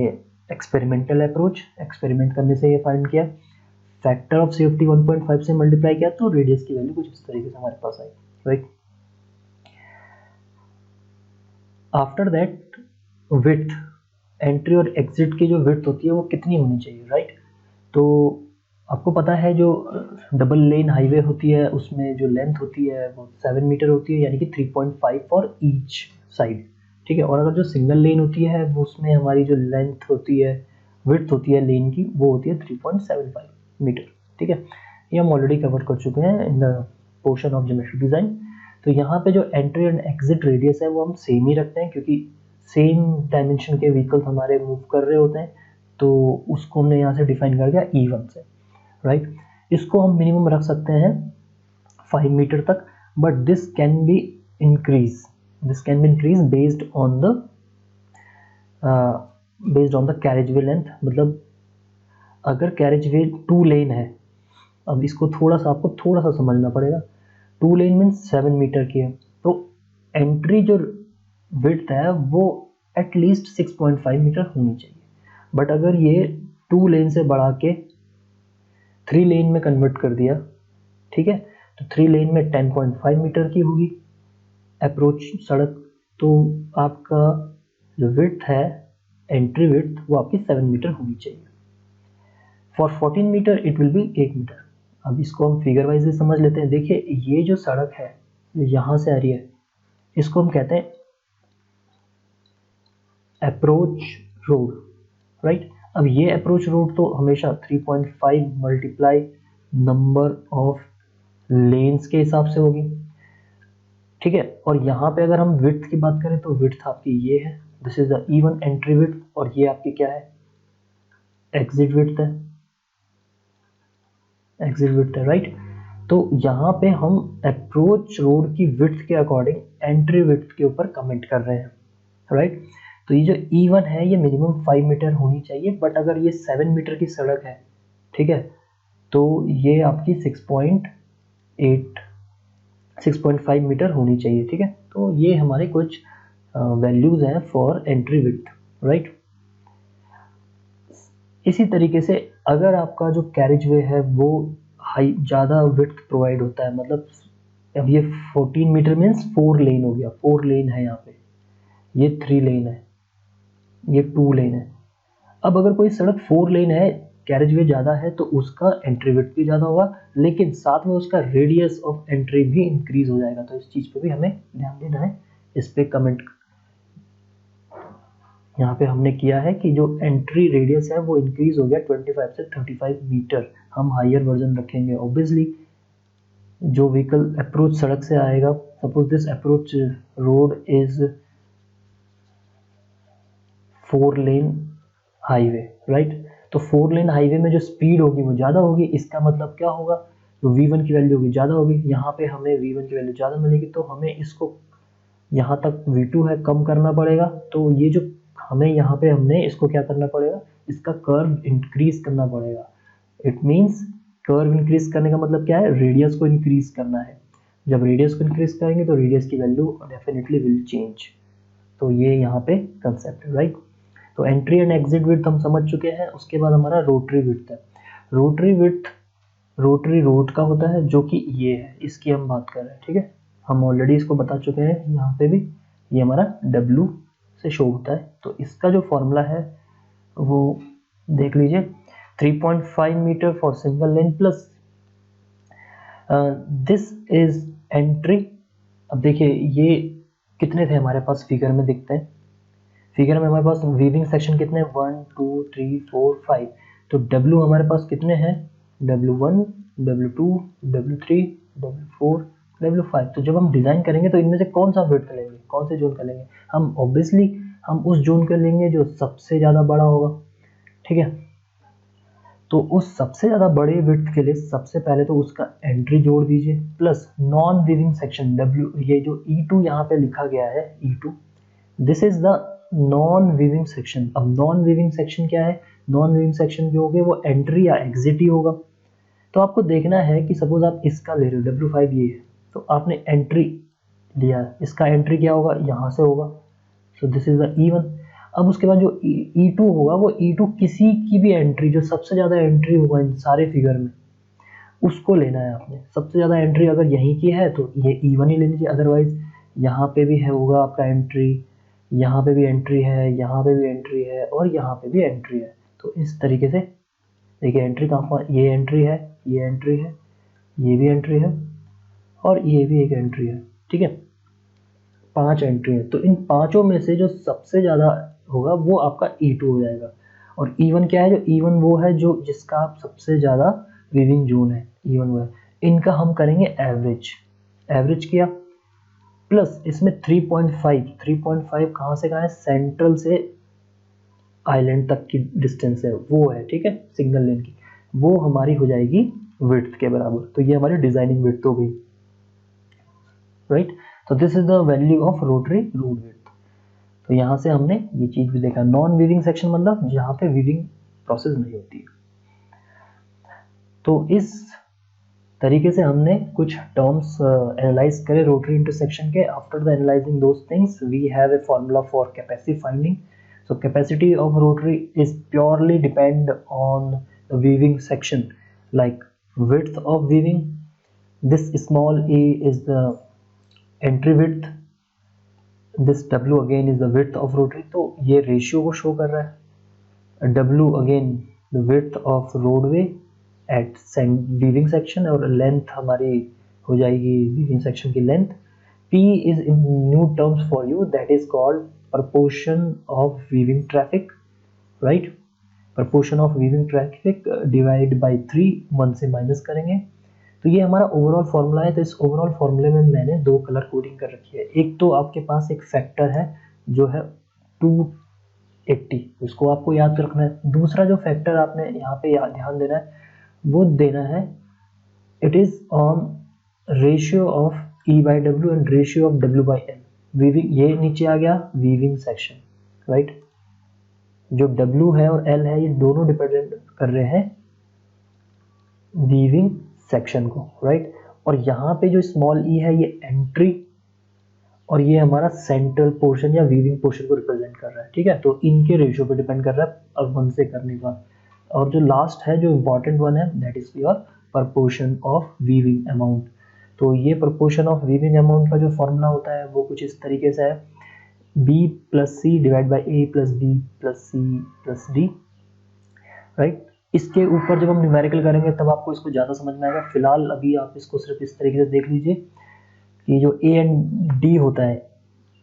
experimental approach. Experiment करने से ये फाइंड किया, फैक्टर ऑफ सेफ्टी 1.5 से मल्टीप्लाई किया, तो रेडियस की वैल्यू कुछ इस तरीके से हमारे पास आई, right. After that width, entry और एग्जिट की जो विड्थ होती है वो कितनी होनी चाहिए, राइट। तो आपको पता है जो डबल लेन हाईवे होती है उसमें जो लेंथ होती है वो 7 मीटर होती है, यानी कि 3.5 फॉर ईच साइड, ठीक है। और अगर जो सिंगल लेन होती है वो उसमें हमारी जो लेंथ होती है, विड्थ होती है लेन की, वो होती है 3.75 मीटर, ठीक है। ये हम ऑलरेडी कवर कर चुके हैं in the portion of geometric design. तो यहाँ पे जो एंट्री एंड एग्जिट रेडियस है वो हम सेम ही रखते हैं, क्योंकि सेम डायमेंशन के व्हीकल्स हमारे मूव कर रहे होते हैं, तो उसको हमने यहाँ से डिफाइन कर दिया E1 से, राइट। इसको हम मिनिमम रख सकते हैं 5 मीटर तक, but this can be increase based on the carriage way length. मतलब अगर कैरेज वे 2 लेन है, अब इसको आपको थोड़ा सा समझना पड़ेगा। 2 लेन मीन्स 7 मीटर की है, तो एंट्री जो विड्थ है वो एटलीस्ट 6.5 मीटर होनी चाहिए। बट अगर ये 2 लेन से बढ़ा के 3 लेन में कन्वर्ट कर दिया, ठीक है, तो 3 लेन में 10.5 मीटर की होगी अप्रोच सड़क, तो आपका जो विड्थ है, एंट्री विड्थ, वो आपकी 7 मीटर होनी चाहिए। For 14 metre it will be 8 metre. अब इसको हम फिगर वाइज समझ लेते हैं। देखिए ये जो सड़क है यहाँ से आ रही है, इसको हम कहते हैं अप्रोच रोड, राइट। अब ये अप्रोच रोड तो हमेशा 3.5 मल्टीप्लाई नंबर ऑफ लेन्स के हिसाब से होगी, ठीक है। और यहाँ पे अगर हम विड्थ की बात करें तो विड्थ आपकी ये है, this is the even entry width, और ये आपकी क्या है, एग्जिट विड्थ है, एग्जिट विड्थ है, राइट। तो यहाँ पे हम अप्रोच रोड की विड्थ के अकॉर्डिंग एंट्री विड्थ के ऊपर कमेंट कर रहे हैं, राइट। तो ये जो E1 है ये मिनिमम 5 मीटर होनी चाहिए, बट अगर ये 7 मीटर की सड़क है, ठीक है, तो ये आपकी 6.5 मीटर होनी चाहिए, ठीक है। तो ये हमारे कुछ वैल्यूज हैं फॉर एंट्री विड्थ, राइट। इसी तरीके से अगर आपका जो कैरेज वे है वो ज़्यादा विड्थ प्रोवाइड होता है, मतलब अब ये 14 मीटर मीन्स 4 लेन हो गया, 4 लेन है यहाँ पे, ये 3 लेन है, ये 2 लेन है। अब अगर कोई सड़क 4 लेन है, कैरेज वे ज़्यादा है, तो उसका एंट्री विड्थ भी ज़्यादा होगा, लेकिन साथ में उसका रेडियस ऑफ एंट्री भी इंक्रीज हो जाएगा। तो इस चीज़ पे भी हमें ध्यान देना है। इस पे कमेंट यहाँ पे हमने किया है कि जो एंट्री रेडियस है वो इंक्रीज हो गया 25 से 35 मीटर, हम हायर वर्जन रखेंगे। ऑब्वियसली जो व्हीकल अप्रोच सड़क से आएगा, suppose this approach road is 4 lane highway, right. तो 4 लेन हाईवे में जो स्पीड होगी वो ज़्यादा होगी, इसका मतलब क्या होगा, जो V1 की वैल्यू होगी ज़्यादा होगी। यहाँ पे हमें V1 की वैल्यू ज़्यादा मिलेगी, तो हमें इसको यहाँ तक V2 है कम करना पड़ेगा। तो ये जो हमें यहाँ पे हमने इसको क्या करना पड़ेगा, इसका कर्व इंक्रीज करना पड़ेगा। इट मीन्स कर्व इंक्रीज करने का मतलब क्या है, रेडियस को इंक्रीज करना है। जब रेडियस को इंक्रीज करेंगे तो रेडियस की वैल्यू डेफिनेटली विल चेंज। तो ये यहाँ पे कंसेप्ट है, राइट। तो एंट्री एंड एग्जिट विड्थ हम समझ चुके हैं। उसके बाद हमारा रोटरी विड्थ है। रोटरी विड्थ रोटरी रोड का होता है, जो कि ये है, इसकी हम बात कर रहे हैं, ठीक है। हम ऑलरेडी इसको बता चुके हैं, यहाँ पे भी ये हमारा W से शो होता है। तो इसका जो फॉर्मूला है वो देख लीजिए, 3.5 metre for single lane plus this is entry. अब देखिए ये कितने थे हमारे पास, फिगर में दिखते हैं। फिगर में हमारे पास वीविंग सेक्शन कितने हैं, 1 2 3 4 5। तो W हमारे पास कितने हैं, W1 W2 W3 W4 W5। तो जब हम डिज़ाइन करेंगे तो इनमें से कौन सा विड्थ लेंगे, कौन से जोन का लेंगे, हम ऑब्वियसली हम उस जोन का लेंगे जो सबसे ज़्यादा बड़ा होगा, ठीक है। तो उस सबसे ज़्यादा बड़े विड्थ के लिए सबसे पहले तो उसका एंट्री जोड़ दीजिए, plus non weaving section W, ये जो E2 यहाँ पे लिखा गया है E2, this is the non weaving section. अब नॉन वीविंग सेक्शन क्या है, नॉन वीविंग सेक्शन जो होगा वो एंट्री या एग्जिट ही होगा। तो आपको देखना है कि सपोज आप इसका ले रहे हो, W5 ये है, तो आपने एंट्री लिया, इसका एंट्री क्या होगा, यहाँ से होगा। सो दिस इज द E1। अब उसके बाद जो E2 होगा वो E2 किसी की भी एंट्री, जो सबसे ज़्यादा एंट्री होगा इन सारे फिगर में, उसको लेना है आपने। सबसे ज़्यादा एंट्री अगर यहीं की है तो ये E1 ही ले लीजिए, अदरवाइज यहाँ पे भी है होगा आपका एंट्री, यहाँ पे भी एंट्री है, यहाँ पे भी एंट्री है, और यहाँ पे भी एंट्री है। तो इस तरीके से देखिए एंट्री कहाँ, ये एंट्री है, ये एंट्री है, ये भी एंट्री है, और ये भी एक एंट्री है, ठीक है। 5 एंट्री है। तो इन पांचों में से जो सबसे ज़्यादा होगा वो आपका E2 हो जाएगा। और E1 क्या है, जो E1 वो है जो जिसका आप सबसे ज़्यादा वीविंग जोन है, E1 वो है। इनका हम करेंगे एवरेज, एवरेज किया, प्लस इसमें 3.5 कहाँ से कहाँ है, सेंट्रल से आइलैंड तक की डिस्टेंस है वो है, ठीक है, सिंगल लेन की, वो हमारी हो जाएगी विड्थ के बराबर। तो ये हमारी डिजाइनिंग विड्थ हो गई, राइट। तो this is the value of rotary road width. तो यहाँ से हमने ये चीज भी देखा, नॉन वीविंग सेक्शन मतलब जहाँ पे वीविंग प्रोसेस नहीं होती है। तो इस तरीके से हमने कुछ टर्म्स एनालाइज करे रोटरी इंटरसेक्शन के. After the analysing those things we have a formula for capacity finding. So capacity of rotary is purely depend on the weaving section, like width of weaving. This small a is the entry width. This W again is the width of rotary. तो ये ratio को show कर रहा है. W again the width of roadway at weaving section, और length हमारी हो जाएगी weaving section की length. P is in new terms for you, that is called proportion of weaving traffic, right? Proportion of weaving traffic divide by 3, 1 से minus करेंगे. तो ये हमारा ओवरऑल फॉर्मूला है. तो इस ओवरऑल फॉर्मूले में मैंने दो कलर कोडिंग कर रखी है. एक तो आपके पास एक फैक्टर है जो है 280, उसको आपको याद रखना है. दूसरा जो फैक्टर आपने यहाँ पे ध्यान देना है वो देना है, it is on ratio of E by W and ratio of W by N. Weaving ये नीचे आ गया वीविंग सेक्शन, राइट. जो W है और L है ये दोनों डिपेंडेंट कर रहे हैं वीविंग सेक्शन को, राइट. और यहाँ पे जो स्मॉल e है ये एंट्री और ये हमारा सेंट्रल पोर्शन या वीविंग पोर्शन को रिप्रेजेंट कर रहा है, ठीक है. तो इनके रेशियो पे डिपेंड कर रहा है और 1 से करने का. और जो लास्ट है जो इम्पोर्टेंट वन है that is your proportion of weaving amount. तो ये प्रपोर्शन ऑफ वीविंग अमाउंट का जो फॉर्मूला होता है वो कुछ इस तरीके से है, B plus C divide by A plus B plus C plus D, right. इसके ऊपर जब हम न्यूमेरिकल करेंगे तब आपको इसको ज़्यादा समझ में आएगा. फिलहाल अभी आप इसको सिर्फ इस तरीके से देख लीजिए कि जो A एंड D होता है,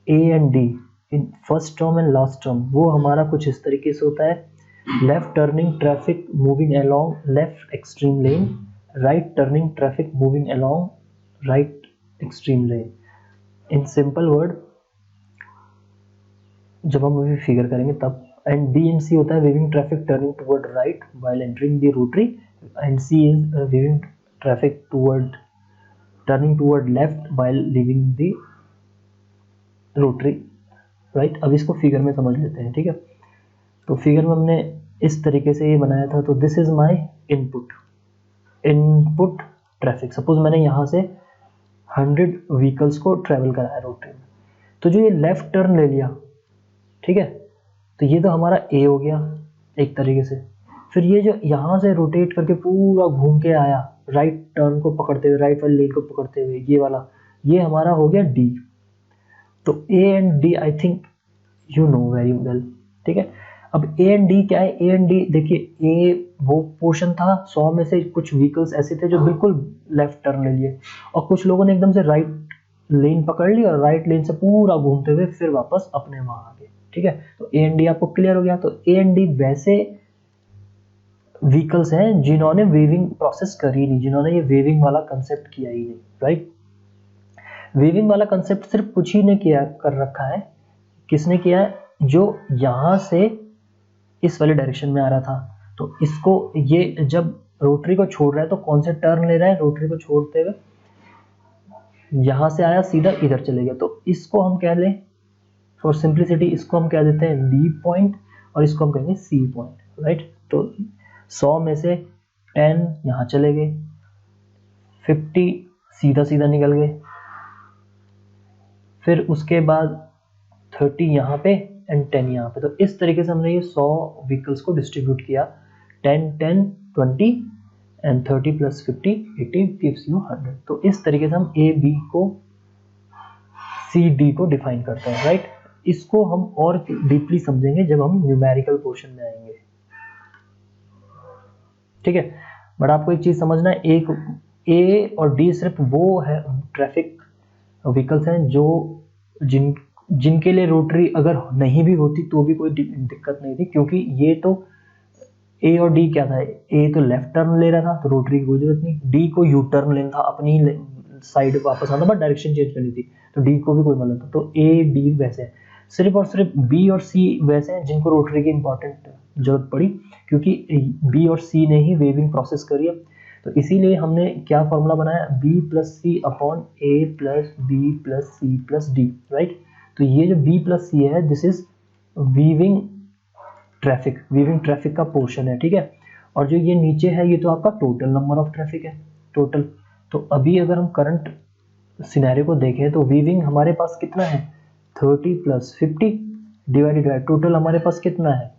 A and D in first term and last term, वो हमारा कुछ इस तरीके से होता है. Left turning traffic moving along left extreme lane, right turning traffic moving along right extreme lane. In simple word जब हम अभी फिगर करेंगे तब. एंड B एंड C होता है weaving traffic turning toward right while entering the rotary, and C is weaving traffic toward turning toward left while leaving the rotary, right. अब इसको figure में समझ लेते हैं, ठीक है. तो फिगर में हमने इस तरीके से ये बनाया था. तो this is my input traffic. Suppose मैंने यहाँ से 100 व्हीकल्स को ट्रेवल कराया रोटरी में. तो जो ये लेफ्ट टर्न ले लिया, ठीक है, तो ये तो हमारा A हो गया एक तरीके से. फिर ये जो यहाँ से रोटेट करके पूरा घूम के आया राइट टर्न को पकड़ते हुए, राइट वाले लेन को पकड़ते हुए, ये वाला ये हमारा हो गया D. तो A and D I think you know very well, ठीक है. अब A एंड D क्या है? A एंड D देखिए, A वो पोर्शन था 100 में से कुछ व्हीकल्स ऐसे थे जो बिल्कुल लेफ्ट टर्न ले लिए, और कुछ लोगों ने एकदम से राइट लेन पकड़ ली और राइट लेन से पूरा घूमते हुए फिर वापस अपने वहां आ गए, ठीक है. तो A एंड D आपको क्लियर हो गया. तो A एंड D वैसे व्हीकल्स हैं जिन्होंने वेविंग प्रोसेस करी नहीं, जिन्होंने ये वेविंग वाला कंसेप्ट किया ही नहीं, राइट. वेविंग वाला कंसेप्ट सिर्फ कुछ ही ने किया कर रखा है. किसने किया है? जो यहाँ से इस वाले डायरेक्शन में आ रहा था, तो इसको ये जब रोटरी को छोड़ रहा है तो कौन से टर्न ले रहा है? रोटरी को छोड़ते हुए यहाँ से आया सीधा इधर चले गया. तो इसको हम कह लें फॉर सिंप्लिसिटी, इसको हम कह देते हैं B पॉइंट और इसको हम कहेंगे C पॉइंट, राइट. तो 100 में से 10 यहाँ चले गए, 50 सीधा सीधा निकल गए, फिर उसके बाद 30 यहाँ पे एंड 10 यहाँ पे. तो इस तरीके से हमने ये 100 व्हीकल्स को डिस्ट्रीब्यूट किया. 10 10 20 एंड 30 प्लस 50 80 गिव्स यू 100. तो इस तरीके से हम A B को C D को डिफाइन करते हैं, राइट. इसको हम और डीपली समझेंगे जब हम न्यूमेरिकल पोर्शन में आएंगे, ठीक है. बट आपको एक चीज समझना है, एक A और D सिर्फ वो है ट्रैफिक व्हीकल्स हैं जो जिनके लिए रोटरी अगर नहीं भी होती तो भी कोई दिक्कत नहीं थी, क्योंकि ये तो A और D क्या था, A तो लेफ्ट टर्न ले रहा था तो रोटरी की कोई जरूरत नहीं, D को यू टर्न लेना था, अपनी साइड वापस आना, बट डायरेक्शन चेंज करनी थी, तो D को भी कोई मतलब था. तो A D वैसे है. सिर्फ और सिर्फ B और C वैसे हैं जिनको रोटरी की इंपॉर्टेंट जरूरत पड़ी, क्योंकि B और C ने ही वेविंग प्रोसेस करी है. तो इसीलिए हमने क्या फॉर्मूला बनाया, B plus C upon A plus B plus C plus D, right. तो ये जो B प्लस C है दिस इज वीविंग ट्रैफिक का पोर्शन है, ठीक है. और जो ये नीचे है ये तो आपका टोटल नंबर ऑफ ट्रैफिक है, टोटल। तो अभी अगर हम करंट सिनेरियो को देखें तो वीविंग हमारे पास कितना है, 30 + 50 डिवाइडेड बाय टोटल हमारे पास कितना है,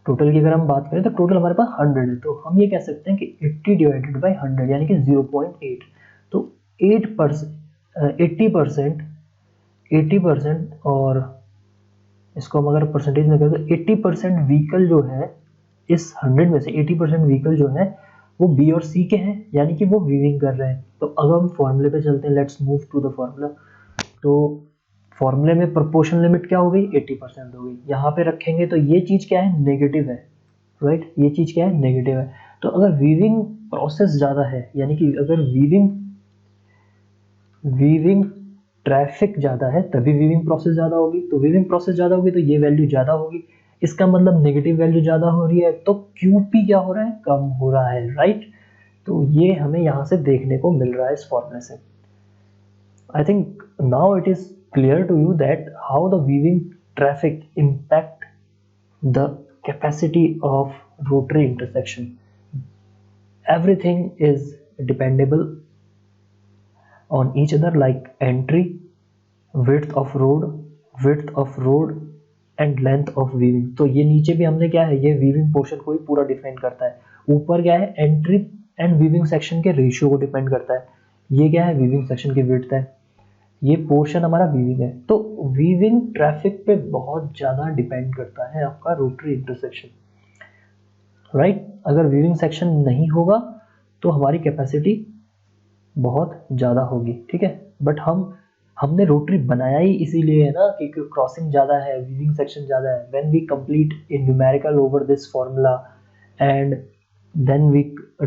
टोटल की अगर हम बात करें तो टोटल हमारे पास 100 है। तो हम ये कह सकते हैं कि 80 डिवाइडेड बाई 100 यानी कि 0.8। तो 8%, 80%, और इसको हम अगर परसेंटेज में करें तो 80% व्हीकल जो है, इस 100 में से 80% व्हीकल जो है वो बी और सी के हैं, यानी कि वो वीविंग कर रहे हैं। तो अगर हम फॉर्मूले पे चलते हैं, let's move to the formula. तो फॉर्मूले में प्रोपोर्शन लिमिट क्या हो गई, 80% हो गई। यहाँ पे रखेंगे तो ये चीज़ क्या है, नेगेटिव है, राइट, ये चीज़ क्या है, नेगेटिव है। तो अगर वीविंग प्रोसेस ज़्यादा है, यानी कि अगर वीविंग ट्रैफिक ज़्यादा है तभी वीविंग प्रोसेस ज़्यादा होगी। तो वीविंग प्रोसेस ज़्यादा होगी तो ये वैल्यू ज़्यादा होगी, इसका मतलब नेगेटिव वैल्यू ज़्यादा हो रही है, तो क्यूपी क्या हो रहा है, कम हो रहा है, राइट। तो ये हमें यहाँ से देखने को मिल रहा है इस फॉर्मूले से। I think now it is clear to you that how the weaving traffic impact the capacity of rotary intersection. Everything is dependable on each other, like entry, width of road and length of weaving. तो ये नीचे भी हमने क्या है, ये weaving portion को ही पूरा डिफाइन करता है। ऊपर क्या है, एंट्री एंड वीविंग सेक्शन के रेशियो को डिपेंड करता है। ये क्या है, वीविंग सेक्शन की विड्थ है, ये पोर्शन हमारा वीविंग है। तो वीविंग ट्रैफिक पे बहुत ज़्यादा डिपेंड करता है आपका रोटरी इंटरसेक्शन, राइट। अगर वीविंग सेक्शन नहीं होगा तो हमारी कैपेसिटी बहुत ज़्यादा होगी, ठीक है। बट हमने रोटरी बनाया ही इसीलिए है ना, क्योंकि क्रॉसिंग ज़्यादा है, वीविंग सेक्शन ज़्यादा है। When we complete in numerical over this formula and then we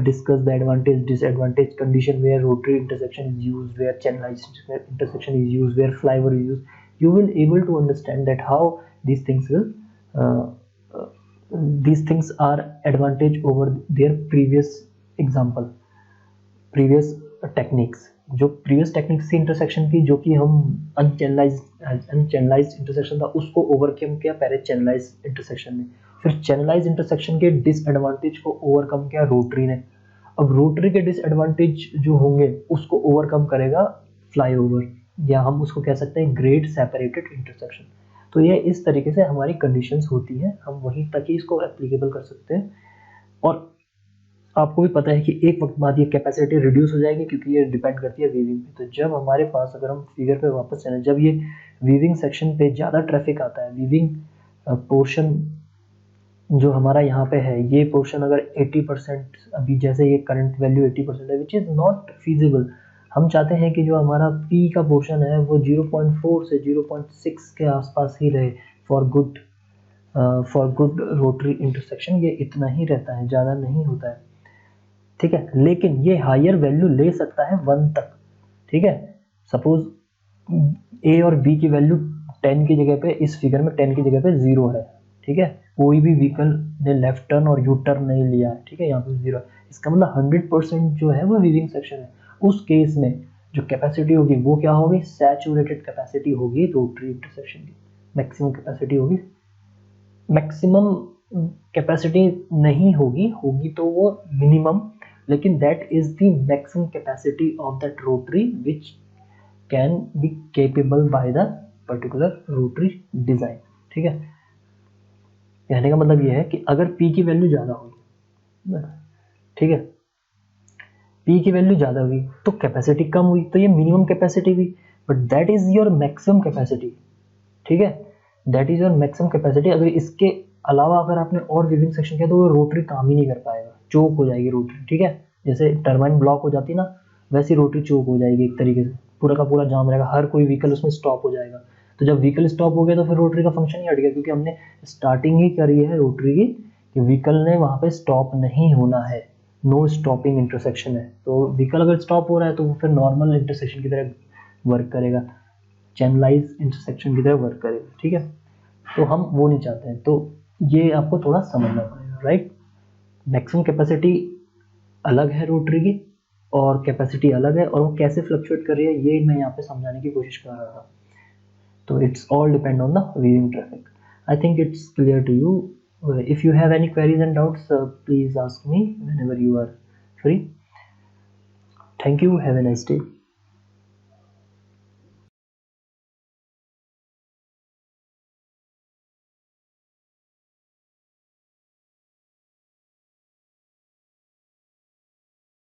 discuss the advantage disadvantage condition where rotary intersection is used, where channelized intersection is used, where flyover is used. You will able to understand that how these things will uh, uh, these things are advantage over their previous example, previous techniques। जो previous technique से intersection की, जो कि हम अनचैनलाइज्ड intersection था, उसको overcome किया पहले चैनलाइज्ड इंटरसेक्शन ने, फिर चैनलाइज्ड इंटरसेक्शन के डिसएडवांटेज को ओवरकम किया रोटरी ने। अब रोटरी के डिसएडवांटेज जो होंगे उसको ओवरकम करेगा फ्लाईओवर, या हम उसको कह सकते हैं ग्रेड सेपरेटेड इंटरसेक्शन। तो ये इस तरीके से हमारी कंडीशंस होती हैं, हम वहीं तक ही इसको एप्लीकेबल कर सकते हैं। और आपको भी पता है कि एक वक्त बाद ये कैपेसिटी रिड्यूस हो जाएगी, क्योंकि ये डिपेंड करती है वीविंग पे। तो जब हमारे पास, अगर हम फिगर पे वापस चलें, जब ये वीविंग सेक्शन पे ज़्यादा ट्रैफिक आता है, वीविंग पोर्शन जो हमारा यहाँ पे है, ये पोर्शन अगर 80%, अभी जैसे ये करंट वैल्यू 80% है, विच इज़ नॉट फीजिबल। हम चाहते हैं कि जो हमारा पी का पोर्शन है वो 0.4 से 0.6 के आसपास ही रहे फॉर गुड रोटरी इंटरसेक्शन। ये इतना ही रहता है, ज़्यादा नहीं होता है, ठीक है। लेकिन ये हायर वैल्यू ले सकता है 1 तक, ठीक है। सपोज ए और बी की वैल्यू 10 की जगह पे, इस फिगर में 10 की जगह पे 0 है, ठीक है। कोई भी व्हीकल ने लेफ्ट टर्न और यू टर्न नहीं लिया है, ठीक है, यहाँ पे 0 है। इसका मतलब 100% जो है वो वीविंग सेक्शन है। उस केस में जो कैपेसिटी होगी वो क्या होगी, सैचुरेटेड कैपेसिटी होगी रोटरी इंटरसेक्शन की। मैक्सिमम कैपेसिटी होगी, मैक्सिमम कैपेसिटी नहीं होगी, होगी तो वो मिनिमम, लेकिन that is the maximum capacity of that rotary which can be capable by the particular rotary design, ठीक है। कहने का मतलब ये है कि अगर P की वैल्यू ज़्यादा होगी, ठीक है, P की वैल्यू ज़्यादा हुई तो कैपेसिटी कम हुई, तो ये मिनिमम कैपेसिटी हुई, but that is your maximum capacity, ठीक है, that is your maximum capacity. अगर इसके अलावा अगर आपने और वीविंग सेक्शन किया तो वो रोटरी काम ही नहीं कर पाएगा, चोक हो जाएगी रोटरी, ठीक है। जैसे टर्बाइन ब्लॉक हो जाती है ना, वैसी रोटरी चोक हो जाएगी एक तरीके से, पूरा का पूरा जाम रहेगा, हर कोई व्हीकल उसमें स्टॉप हो जाएगा। तो जब व्हीकल स्टॉप हो गया तो फिर रोटरी का फंक्शन ही हट गया, क्योंकि हमने स्टार्टिंग ही करी है रोटरी की कि व्हीकल ने वहाँ पे स्टॉप नहीं होना है, नो स्टॉपिंग इंटरसेक्शन है। तो व्हीकल अगर स्टॉप हो रहा है तो वो फिर नॉर्मल इंटरसेक्शन की तरह वर्क करेगा, चैनलाइज इंटरसेक्शन की तरह वर्क करेगा, ठीक है। तो हम वो नहीं चाहते हैं, तो ये आपको थोड़ा समझना पड़ेगा, राइट। मैक्सिमम कैपेसिटी अलग है रोटरी की और कैपेसिटी अलग है, और वो कैसे फ्लक्चुएट कर रही है ये मैं यहाँ पे समझाने की कोशिश कर रहा था। तो it's all depend on the weaving traffic. I think it's clear to you If you have any queries and doubts, please ask me whenever you are free. Thank you. Have a nice day.